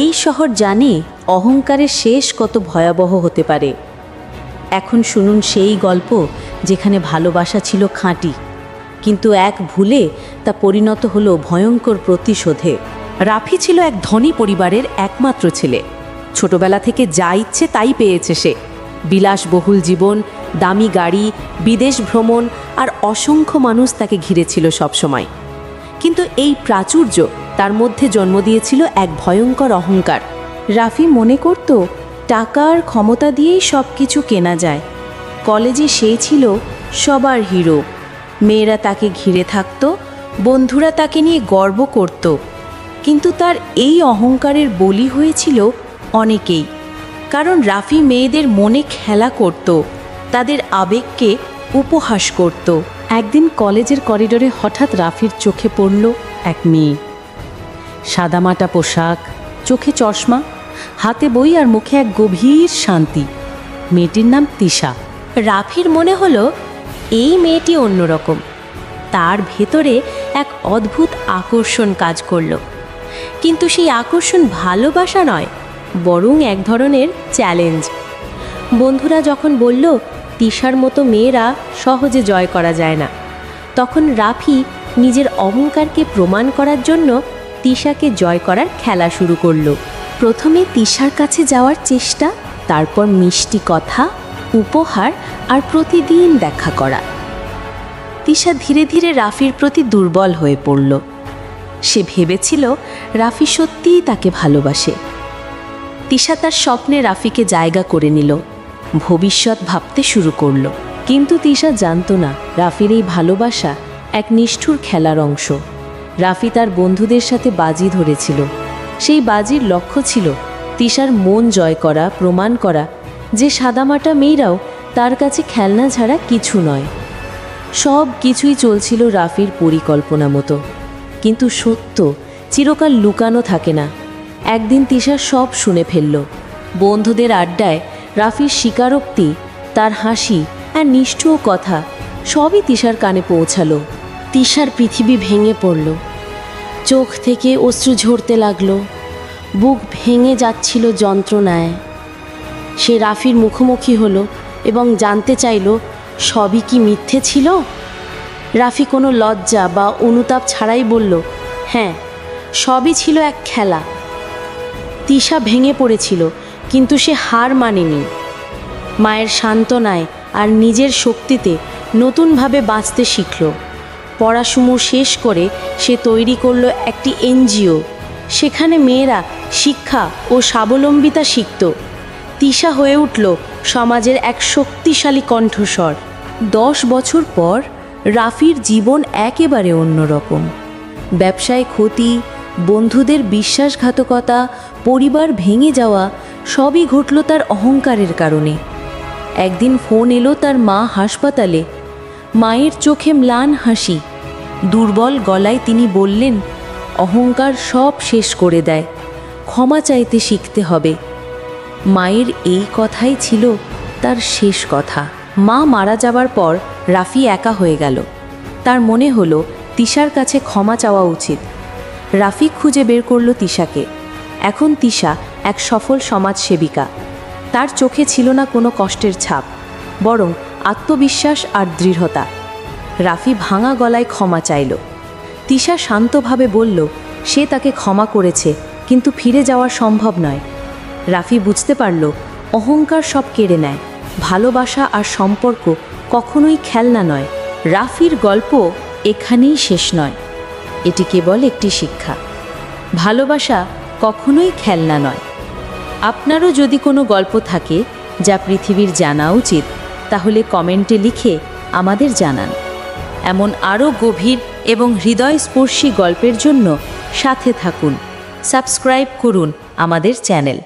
এই শহর জানে অহংকারের শেষ কত ভয়াবহ হতে পারে। এখন শুনুন সেই গল্প যেখানে ভালোবাসা ছিল খাঁটি, কিন্তু এক ভুলে তা পরিণত হলো ভয়ঙ্কর প্রতিশোধে। রাফি ছিল এক ধনী পরিবারের একমাত্র ছেলে। ছোটবেলা থেকে যা ইচ্ছে তাই পেয়েছে সে। বিলাসবহুল জীবন, দামি গাড়ি, বিদেশ ভ্রমণ আর অসংখ্য মানুষ তাকে ঘিরেছিল সবসময়। কিন্তু এই প্রাচুর্য তার মধ্যে জন্ম দিয়েছিল এক ভয়ঙ্কর অহংকার। রাফি মনে করত টাকা আর ক্ষমতা দিয়েই সব কিছু কেনা যায়। কলেজে সে ছিল সবার হিরো, মেয়েরা তাকে ঘিরে থাকত, বন্ধুরা তাকে নিয়ে গর্ব করত। কিন্তু তার এই অহংকারের বলি হয়েছিল অনেকেই, কারণ রাফি মেয়েদের মনে খেলা করত, তাদের আবেগকে উপহাস করত। একদিন কলেজের করিডোরে হঠাৎ রাফির চোখে পড়ল এক মেয়ে। সাদামাটা পোশাক, চোখে চশমা, হাতে বই আর মুখে এক গভীর শান্তি। মেয়েটির নাম তিশা। রাফির মনে হলো এই মেয়েটি অন্যরকম। তার ভেতরে এক অদ্ভুত আকর্ষণ কাজ করল। কিন্তু সেই আকর্ষণ ভালোবাসা নয়, বরং এক ধরনের চ্যালেঞ্জ। বন্ধুরা যখন বলল তিশার মতো মেয়েরা সহজে জয় করা যায় না, তখন রাফি নিজের অহংকারকে প্রমাণ করার জন্য তিশাকে জয় করার খেলা শুরু করল। প্রথমে তিশার কাছে যাওয়ার চেষ্টা, তারপর মিষ্টি কথা, উপহার আর প্রতিদিন দেখা করা। তিশা ধীরে ধীরে রাফির প্রতি দুর্বল হয়ে পড়ল। সে ভেবেছিল রাফি সত্যিই তাকে ভালোবাসে। তিশা তার স্বপ্নে রাফিকে জায়গা করে নিল, ভবিষ্যৎ ভাবতে শুরু করল। কিন্তু তিশা জানত না রাফির এই ভালোবাসা এক নিষ্ঠুর খেলার অংশ। রাফি তার বন্ধুদের সাথে বাজি ধরেছিল। সেই বাজির লক্ষ্য ছিল তিশার মন জয় করা, প্রমাণ করা যে সাদামাটা মেয়েরাও তার কাছে খেলনা ছাড়া কিছু নয়। সব কিছুই চলছিল রাফির পরিকল্পনা মতো। কিন্তু সত্য চিরকাল লুকানো থাকে না। একদিন তিশা সব শুনে ফেলল। বন্ধুদের আড্ডায় রাফির স্বীকারোক্তি, তার হাসি আর নিষ্ঠুর কথা সবই তিশার কানে পৌঁছালো। তিশার পৃথিবী ভেঙে পড়ল। চোখ থেকে অশ্রু ঝরতে লাগলো, বুক ভেঙে যাচ্ছিল যন্ত্রণায়। সে রাফির মুখোমুখি হলো এবং জানতে চাইল সবই কি মিথ্যে ছিল। রাফি কোনো লজ্জা বা অনুতাপ ছাড়াই বলল, হ্যাঁ, সবই ছিল এক খেলা। তিশা ভেঙে পড়েছিল, কিন্তু সে হার মানেনি। মায়ের সান্ত্বনায় আর নিজের শক্তিতে নতুনভাবে বাঁচতে শিখল। পড়াশুনো শেষ করে সে তৈরি করলো একটি এনজিও। সেখানে মেয়েরা শিক্ষা ও স্বাবলম্বিতা শিখত। তিশা হয়ে উঠল সমাজের এক শক্তিশালী কণ্ঠস্বর। 10 বছর পর রাফির জীবন একেবারে অন্যরকম। ব্যবসায় ক্ষতি, বন্ধুদের বিশ্বাসঘাতকতা, পরিবার ভেঙে যাওয়া সবই ঘটল তার অহংকারের কারণে। একদিন ফোন এলো তার মা হাসপাতালে। মায়ের চোখে ম্লান হাসি। দুর্বল গলায় তিনি বললেন, অহংকার সব শেষ করে দেয়, ক্ষমা চাইতে শিখতে হবে। মায়ের এই কথাই ছিল তার শেষ কথা। মা মারা যাবার পর রাফি একা হয়ে গেল। তার মনে হলো তিশার কাছে ক্ষমা চাওয়া উচিত। রাফি খুঁজে বের করল তিশাকে। এখন তিশা এক সফল সমাজসেবিকা। তার চোখে ছিল না কোনো কষ্টের ছাপ, বরং আত্মবিশ্বাস আর দৃঢ়তা। রাফি ভাঙা গলায় ক্ষমা চাইল। তিশা শান্তভাবে বলল সে তাকে ক্ষমা করেছে, কিন্তু ফিরে যাওয়া সম্ভব নয়। রাফি বুঝতে পারল অহংকার সব কেড়ে নেয়। ভালোবাসা আর সম্পর্ক কখনোই খেলনা নয়। রাফির গল্প এখানেই শেষ নয়, এটি কেবল একটি শিক্ষা। ভালোবাসা কখনোই খেলনা নয়। আপনারও যদি কোনো গল্প থাকে যা পৃথিবীর জানা উচিত, তাহলে কমেন্টে লিখে আমাদের জানান। এমন আরও গভীর এবং হৃদয়স্পর্শী গল্পের জন্য সাথে থাকুন। সাবস্ক্রাইব করুন আমাদের চ্যানেল।